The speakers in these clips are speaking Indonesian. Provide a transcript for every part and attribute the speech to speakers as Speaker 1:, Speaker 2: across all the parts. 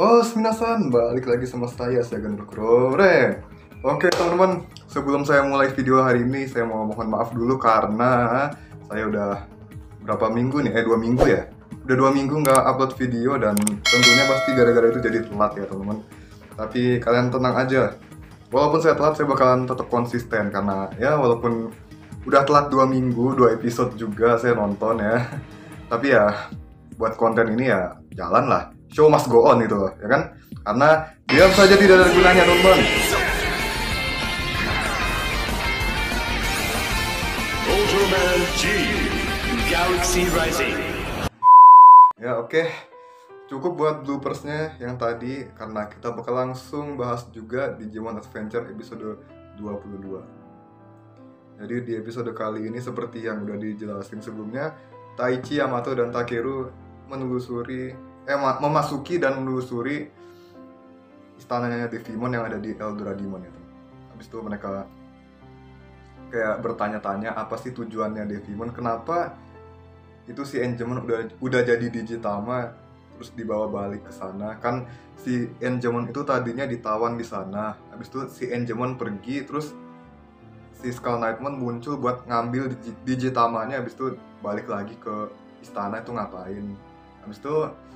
Speaker 1: Oh, minasan, balik lagi sama saya Ganur Kurore. Oke teman-teman, sebelum saya mulai video hari ini, saya mau mohon maaf dulu karena saya udah berapa minggu nih, 2 minggu ya. Udah 2 minggu nggak upload video dan tentunya pasti gara-gara itu jadi telat ya teman-teman. Tapi kalian tenang aja, walaupun saya telat, saya bakalan tetap konsisten karena ya walaupun udah telat 2 minggu, 2 episode juga saya nonton ya. Tapi ya buat konten ini ya jalan lah. Show must go on gitu loh, ya kan? Karena diam saja tidak ada gunanya, teman-teman.
Speaker 2: Ultraman G Galaxy Rising.
Speaker 1: Ya oke. Cukup buat bloopersnya yang tadi karena kita bakal langsung bahas juga Digimon Adventure episode 22. Jadi di episode kali ini seperti yang udah dijelasin sebelumnya, Taichi, Yamato, dan Takeru memasuki dan menelusuri istananya Devimon yang ada di Eldora Demon itu. Habis itu mereka kayak bertanya-tanya apa sih tujuannya Devimon, kenapa itu si Angemon udah jadi Digitama terus dibawa balik ke sana. Kan si Angemon itu tadinya ditawan di sana. Habis itu si Angemon pergi, terus si Skull Knightmon muncul buat ngambil Digitamanya, habis itu balik lagi ke istana itu ngapain. Habis itu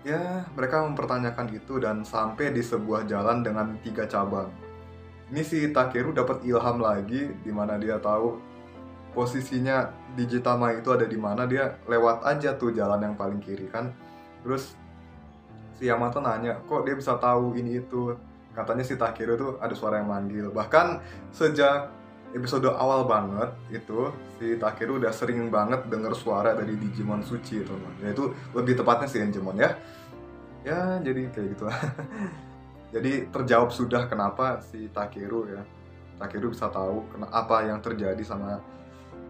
Speaker 1: ya mereka mempertanyakan itu dan sampai di sebuah jalan dengan 3 cabang. Ini si Takeru dapat ilham lagi di mana dia tahu posisinya Digitama itu ada di mana, dia lewat aja tuh jalan yang paling kiri kan. Terus si Yamato nanya, kok dia bisa tahu ini itu? Katanya si Takeru tuh ada suara yang manggil. Bahkan sejak episode awal banget itu si Takeru udah sering banget denger suara dari Digimon Suci itu, yaitu lebih tepatnya si Angemon ya. Ya jadi kayak gitu lah. Jadi terjawab sudah kenapa si Takeru bisa tahu apa yang terjadi sama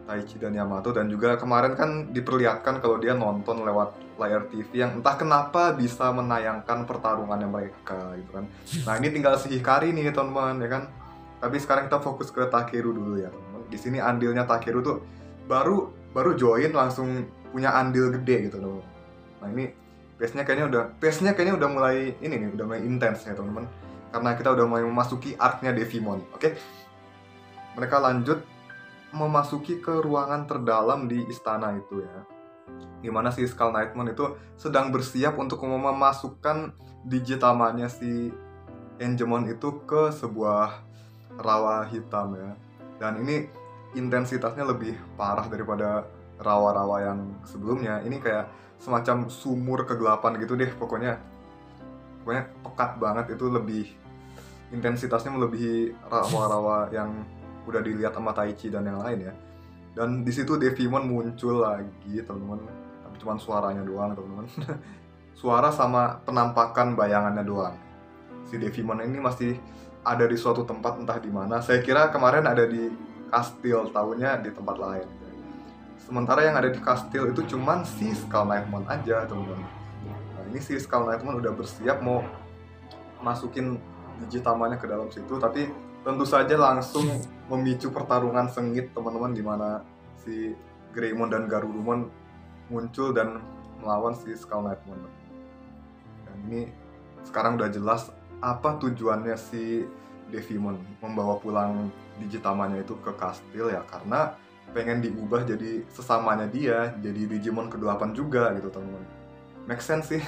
Speaker 1: Taichi dan Yamato. Dan juga kemarin kan diperlihatkan kalau dia nonton lewat layar TV yang entah kenapa bisa menayangkan pertarungannya mereka gitu kan. Nah ini tinggal si Hikari nih teman-teman ya kan. Tapi sekarang kita fokus ke Takeru dulu ya teman-teman. Di sini andilnya Takeru tuh baru join langsung punya andil gede gitu loh. Nah ini pace-nya kayaknya udah mulai udah mulai intens ya teman-teman. Karena kita udah mulai memasuki arc-nya Devimon. Oke. Mereka lanjut memasuki ke ruangan terdalam di istana itu ya. Dimana si Skull Knightmon itu sedang bersiap untuk memasukkan Digitamanya si Angemon itu ke sebuah rawa hitam ya. Dan ini intensitasnya lebih parah daripada rawa-rawa yang sebelumnya. Ini kayak semacam sumur kegelapan gitu deh pokoknya pekat banget. Itu lebih intensitasnya melebihi rawa-rawa yang udah dilihat sama Taichi dan yang lain ya. Dan di situ Devimon muncul lagi teman-teman, tapi cuma suaranya doang teman-teman. Suara sama penampakan bayangannya doang. Si Devimon ini masih ada di suatu tempat entah di mana. Saya kira kemarin ada di kastil, tahunya di tempat lain. Sementara yang ada di kastil itu cuman si Skull Knightmon aja teman-teman. Nah ini si Skull Knightmon udah bersiap mau masukin Digitamanya ke dalam situ, tapi tentu saja langsung memicu pertarungan sengit teman-teman, di mana si Greymon dan Garurumon muncul dan melawan si Skull Knightmon. Dan ini sekarang udah jelas apa tujuannya si Devimon membawa pulang Digitamanya itu ke kastil ya, karena pengen diubah jadi sesamanya dia, jadi Digimon ke-8 juga gitu teman-teman. Make sense sih.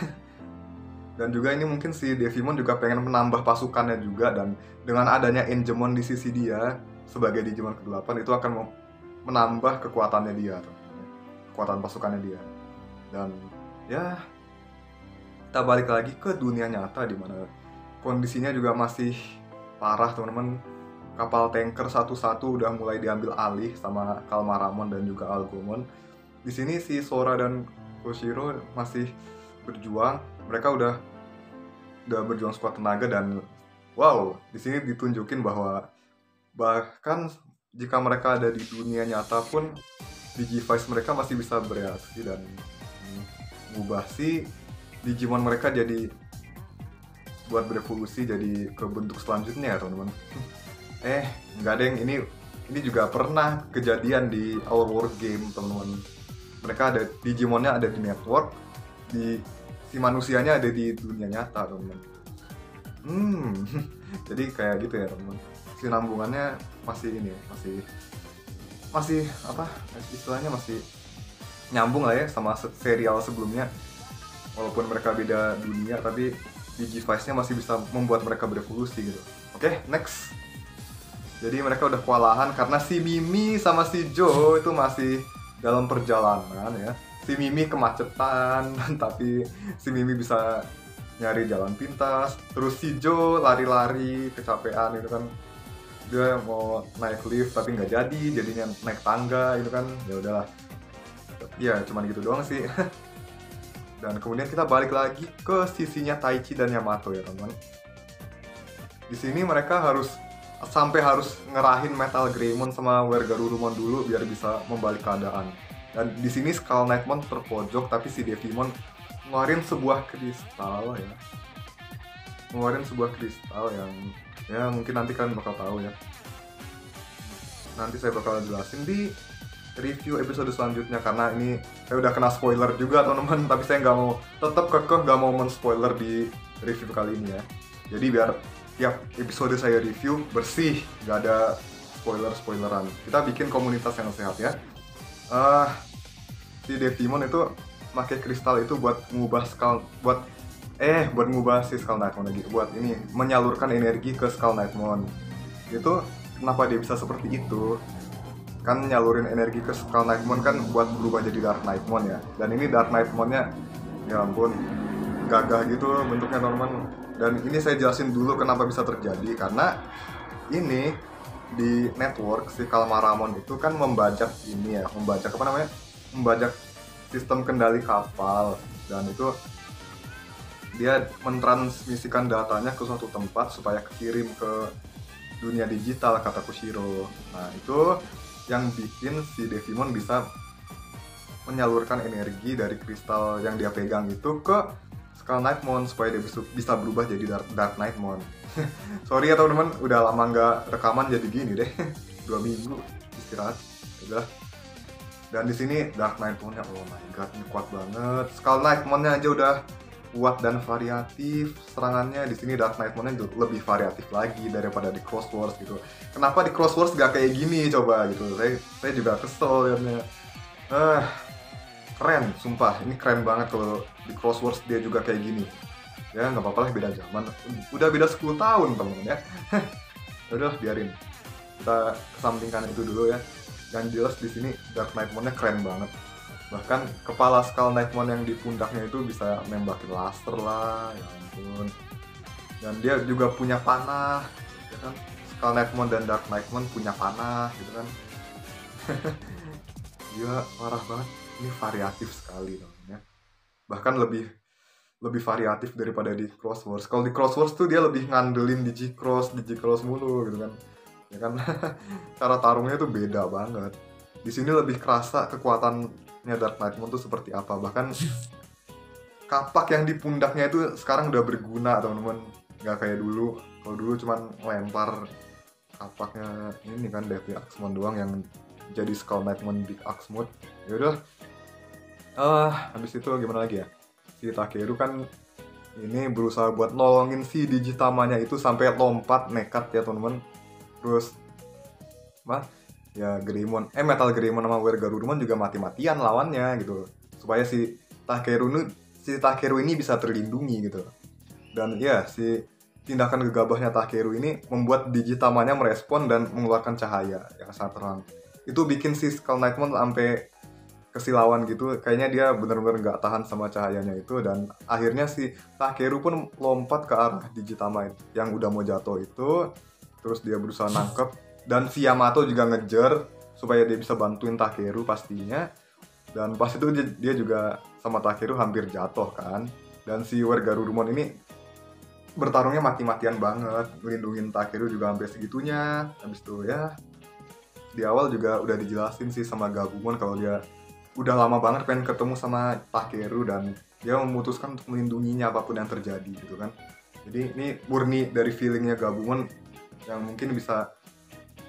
Speaker 1: Dan juga ini mungkin si Devimon juga pengen menambah pasukannya juga, dan dengan adanya Angemon di sisi dia sebagai Digimon ke-8 itu akan menambah kekuatannya dia, kekuatan pasukannya dia. Dan ya kita balik lagi ke dunia nyata di mana kondisinya juga masih parah teman-teman. Kapal tanker satu-satu udah mulai diambil alih sama Kalmaramon dan juga Algomon. Di sini si Sora dan Koshiro masih berjuang. Mereka udah berjuang sekuat tenaga, dan wow, di sini ditunjukin bahwa bahkan jika mereka ada di dunia nyata pun Digivice mereka masih bisa bereaksi dan mengubah si Digimon mereka jadi buat berevolusi jadi ke bentuk selanjutnya ya teman-teman. Nggak ada yang ini juga pernah kejadian di Our World game teman-teman. Mereka ada Digimonnya ada di network, di si manusianya ada di dunia nyata teman. Jadi kayak gitu ya teman. Sinambungannya masih ini, masih apa istilahnya, masih nyambung lah ya sama serial sebelumnya. Walaupun mereka beda dunia, tapi Digivice-nya masih bisa membuat mereka berevolusi gitu. Oke, next. Jadi mereka udah kewalahan karena si Mimi sama si Joe itu masih dalam perjalanan ya. Si Mimi kemacetan, tapi si Mimi bisa nyari jalan pintas. Terus si Joe lari-lari, kecapean itu kan. Dia mau naik lift tapi nggak jadi, jadinya naik tangga itu kan. Ya udahlah. Ya cuman gitu doang sih. Dan kemudian kita balik lagi ke sisinya Taichi dan Yamato ya teman. Di sini mereka harus ngerahin Metal Greymon sama Wergarurumon dulu biar bisa membalik keadaan. Dan di sini Skull Knightmon terpojok, tapi si Devimon ngeluarin sebuah kristal ya. Ngeluarin sebuah kristal yang ya mungkin nanti kalian bakal tahu ya. Nanti saya bakal jelasin di review episode selanjutnya, karena ini saya udah kena spoiler juga teman-teman, tapi saya tetap kekeh nggak mau men-spoiler di review kali ini ya. Jadi biar tiap episode saya review bersih, nggak ada spoileran. Kita bikin komunitas yang sehat ya. Si Devimon itu pakai kristal itu buat ngubah si Skull Knightmon lagi, buat ini menyalurkan energi ke Skull Knightmon. Itu kenapa dia bisa seperti itu? Kan nyalurin energi ke Skull Knightmon kan buat berubah jadi Dark Knightmon ya. Dan ini Dark Knightmonnya ya ampun gagah gitu bentuknya teman-teman. Dan ini saya jelasin dulu kenapa bisa terjadi, karena ini di network si Kalmaramon itu kan membajak sistem kendali kapal, dan itu dia mentransmisikan datanya ke suatu tempat supaya kekirim ke dunia digital, kata Kushiro. Nah itu yang bikin si Devimon bisa menyalurkan energi dari kristal yang dia pegang itu ke Skull Knightmon supaya dia bisa berubah jadi Dark Knightmon. Sorry ya teman-teman, udah lama nggak rekaman jadi gini deh. 2 minggu istirahat, udah. Dan di sini Dark Knightmon-nya, oh my god, ini kuat banget. Skull Knightmon-nya aja udah kuat dan variatif serangannya. Di sini Dark Knightmon-nya lebih variatif lagi daripada di Cross Wars gitu. Kenapa di Cross Wars gak kayak gini coba gitu? Saya juga kesel liatnya. Keren, sumpah. Ini keren banget kalau di Cross Wars dia juga kayak gini. Ya nggak apa-apa lah, beda zaman. Udah beda 10 tahun teman-teman ya. Udah biarin. Kita kesampingkan itu dulu ya. Yang jelas di sini Dark Knightmon-nya keren banget. Bahkan kepala Skull Knightmon yang di pundaknya itu bisa nembakin laser lah, ya ampun. Dan dia juga punya panah, ya kan? Skull Knightmon dan Dark Knightmon punya panah, gitu kan? Dia parah banget. Ini variatif sekali namanya. Bahkan lebih variatif daripada di Cross Wars. Kalau di Cross Wars tuh dia lebih ngandelin Digicross mulu gitu kan. Ya kan? Cara tarungnya tuh beda banget. Di sini lebih kerasa kekuatannya Dark Knightmon tuh seperti apa. Bahkan kapak yang di pundaknya itu sekarang udah berguna teman-teman. Gak kayak dulu. Kalau dulu cuman lempar kapaknya ini kan Deadly Axemon doang yang jadi Skull Knightmon Big Axe Mode. Yaudah. Habis itu gimana lagi ya? Si Takeru kan ini berusaha buat nolongin si Digitamanya itu sampai lompat nekat ya teman-teman. Terus ya Metal Greymon sama Wergarurumon juga mati-matian lawannya gitu, supaya si Takeru ini bisa terlindungi gitu. Dan ya si tindakan gegabahnya Takeru ini membuat Digitamanya merespon dan mengeluarkan cahaya yang sangat terang. Itu bikin si Skull Knightmon sampai kesilauan gitu, kayaknya dia benar-benar nggak tahan sama cahayanya itu, dan akhirnya si Takeru pun lompat ke arah Digitama yang udah mau jatuh itu. Terus dia berusaha nangkep. Dan si Yamato juga ngejar supaya dia bisa bantuin Takeru pastinya. Dan pas itu dia juga sama Takeru hampir jatuh kan. Dan si Wergarurumon ini bertarungnya mati-matian banget, ngelindungin Takeru juga sampai segitunya. Habis itu ya di awal juga udah dijelasin sih sama Gabumon kalau dia udah lama banget pengen ketemu sama Takeru dan dia memutuskan untuk melindunginya apapun yang terjadi gitu kan. Jadi ini murni dari feelingnya Gabumon yang mungkin bisa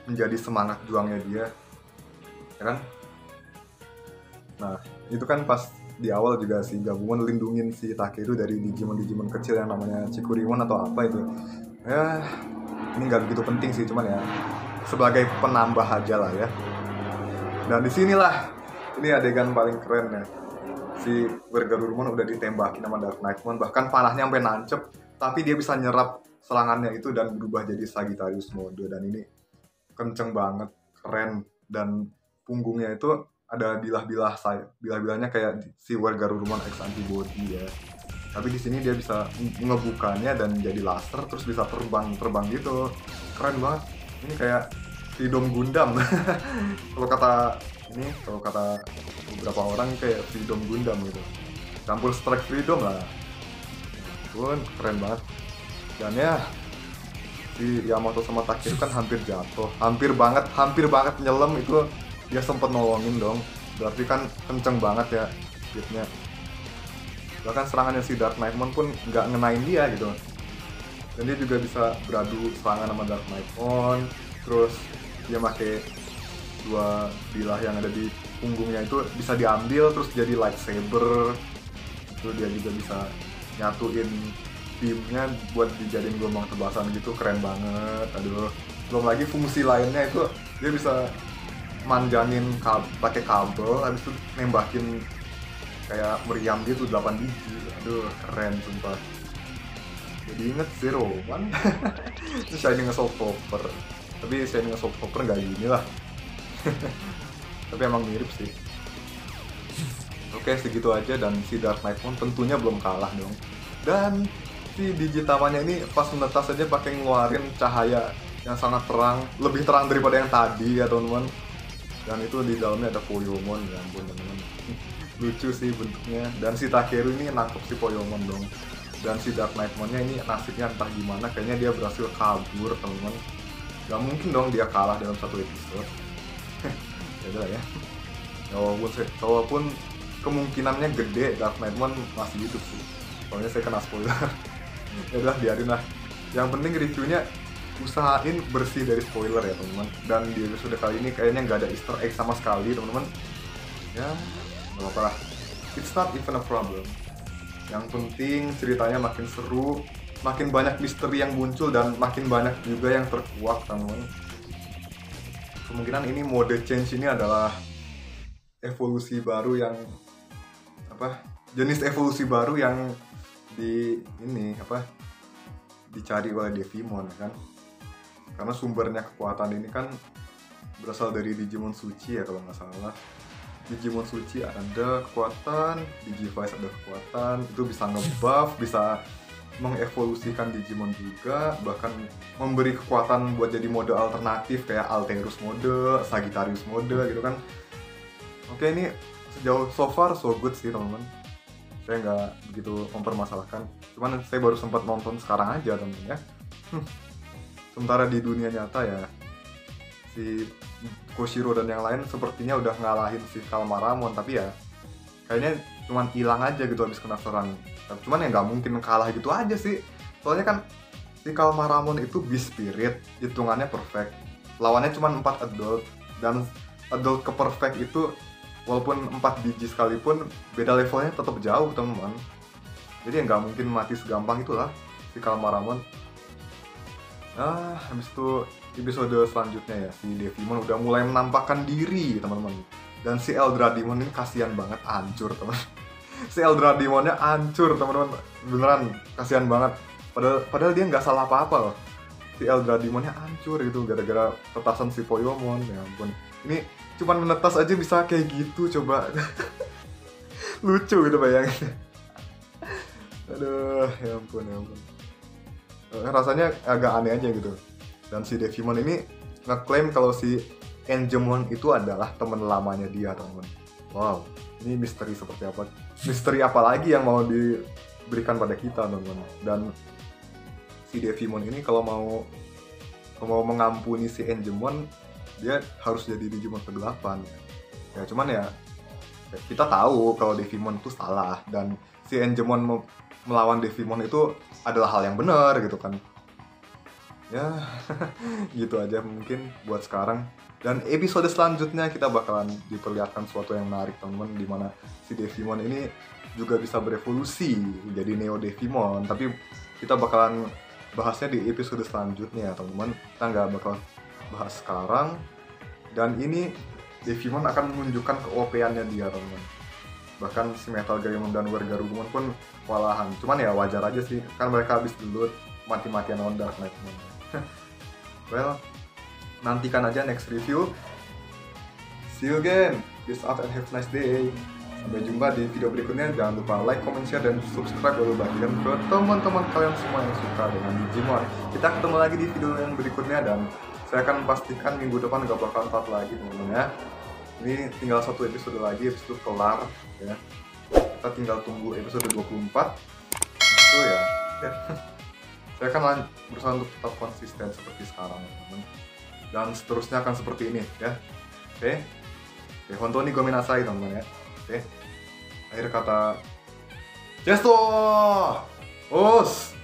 Speaker 1: menjadi semangat juangnya dia, ya kan? Nah, itu kan pas di awal juga si Gabumon lindungin si Takeru dari Digimon kecil yang namanya Chikurimon atau apa itu. Ya, ini nggak begitu penting sih, cuman ya sebagai penambah aja lah ya. Dan disinilah ini adegan paling keren ya. Si Garurumon udah ditembakin sama Dark Knightmon, bahkan panahnya sampai nancep, tapi dia bisa nyerap serangannya itu dan berubah jadi Sagittarius mode. Dan ini kenceng banget, keren, dan punggungnya itu ada bilah-bilahnya kayak si Garurumon X Antibody ya. Tapi di sini dia bisa ngebukanya dan jadi laser, terus bisa terbang gitu, keren banget. Ini kayak Freedom Gundam. kalau kata beberapa orang kayak Freedom Gundam gitu, campur Strike Freedom lah. Pun keren banget. Dan ya si Yamato sama Takeru kan hampir jatuh, hampir banget nyelam itu. Dia sempet nolongin dong, berarti kan kenceng banget ya hitnya. Bahkan serangannya si Dark Knightmon pun nggak ngenain dia gitu. Dan dia juga bisa beradu serangan sama Dark Knightmon. Terus dia pakai dua bilah yang ada di punggungnya itu bisa diambil terus jadi lightsaber. Itu dia juga bisa nyatuin beamnya buat dijadiin gelombang tebasan gitu, keren banget. Aduh, belum lagi fungsi lainnya itu dia bisa manjangin pakai kabel, habis itu nembakin kayak meriam gitu 8 biji. Aduh, keren sumpah. Jadi inget Zero One. Itu Shining Assault Popper. Tapi Shining Assault Popper nggak gini lah. Tapi emang mirip sih. Oke, segitu aja. Dan si Dark Knightmon tentunya belum kalah dong. Dan si Digitamanya ini pas menetas aja pakai ngeluarin cahaya yang sangat terang, lebih terang daripada yang tadi ya teman-teman. Dan itu di dalamnya ada Poyomon, ya ampun teman-teman. Lucu sih bentuknya. Dan si Takeru ini nangkep si Poyomon dong. Dan si Dark Knightmon-nya ini nasibnya entah gimana, kayaknya dia berhasil kabur teman-teman. Gak mungkin dong dia kalah dalam satu episode. Ya udah ya. Walaupun kemungkinannya gede Dark Knightmon masih hidup sih. Soalnya saya kena spoiler. Ya udah biarin lah. Yang penting reviewnya usahain bersih dari spoiler ya teman-teman. Dan di episode kali ini kayaknya nggak ada Easter egg sama sekali teman-teman. Ya nggak apa-apa lah. It's not even a problem. Yang penting ceritanya makin seru, makin banyak misteri yang muncul dan makin banyak juga yang terkuak teman-teman. Kemungkinan ini mode change ini adalah evolusi baru yang jenis evolusi baru yang dicari oleh Devimon kan. Karena sumbernya kekuatan ini kan berasal dari Digimon Suci ya kalau nggak salah. Digimon Suci ada kekuatan, Digivice ada kekuatan, itu bisa ngebuff, bisa mengevolusikan Digimon juga, bahkan memberi kekuatan buat jadi mode alternatif kayak Alterus mode, Sagittarius mode gitu kan. Oke, ini sejauh so far so good sih teman-teman. Saya nggak begitu mempermasalahkan, cuman saya baru sempat nonton sekarang aja teman-teman ya. Sementara di dunia nyata ya si Koshiro dan yang lain sepertinya udah ngalahin si Kalmaramon, tapi ya kayaknya cuman hilang aja gitu habis kena serang. Cuman ya nggak mungkin kalah gitu aja sih, soalnya kan si Kalmaramon itu Beast Spirit, hitungannya perfect, lawannya cuma 4 adult, dan adult ke perfect itu walaupun 4 biji sekalipun beda levelnya tetap jauh teman-teman. Jadi ya nggak mungkin mati segampang itulah si Kalmaramon. Habis itu episode selanjutnya ya si Devimon udah mulai menampakkan diri teman-teman. Dan si Eldradiemon ini kasihan banget, hancur teman. Si Eldradimonnya hancur teman-teman, beneran kasihan banget. Padahal dia nggak salah apa-apa loh. Si Eldradimonnya hancur gitu gara-gara petasan si Poyomon. Ya ampun, ini cuman menetas aja bisa kayak gitu coba. Lucu gitu bayangin. Aduh, ya ampun. Rasanya agak aneh aja gitu. Dan si Devimon ini ngeklaim kalau si Angemon itu adalah teman lamanya dia teman-teman. Wow, ini misteri seperti apa? Misteri apa lagi yang mau diberikan pada kita teman-teman? Dan si Devimon ini kalau mau mengampuni si Angemon, dia harus jadi Digimon ke-8. Ya cuman ya kita tahu kalau Devimon itu salah, dan si Angemon melawan Devimon itu adalah hal yang benar gitu kan. Ya gitu aja mungkin buat sekarang. Dan episode selanjutnya kita bakalan diperlihatkan sesuatu yang menarik teman-teman, dimana si Devimon ini juga bisa berevolusi jadi Neo Devimon. Tapi kita bakalan bahasnya di episode selanjutnya ya teman-teman. Kita nggak bakal bahas sekarang. Dan ini Devimon akan menunjukkan ke-OP-annya dia teman-teman. Bahkan si Metal Garurumon dan Wargarurumon pun kewalahan. Cuman ya wajar aja sih, kan mereka habis dulu mati-matian on Dark Knight. Well, nantikan aja next review. See you again. Peace out and have a nice day. Sampai jumpa di video berikutnya. Jangan lupa like, comment, share, dan subscribe. Lalu bagikan ke teman-teman kalian semua yang suka dengan Digimon. Kita ketemu lagi di video yang berikutnya. Dan saya akan pastikan minggu depan gak bakal telat lagi teman-teman ya. Ini tinggal satu episode lagi, habis itu kelar ya. Kita tinggal tunggu episode 24. Itu ya. Saya akan berusaha untuk tetap konsisten seperti sekarang teman-teman. Dan seterusnya akan seperti ini ya. Oke. Hontou ni gomenasai teman-teman ya. Oke. Akhir kata Jesto! Os!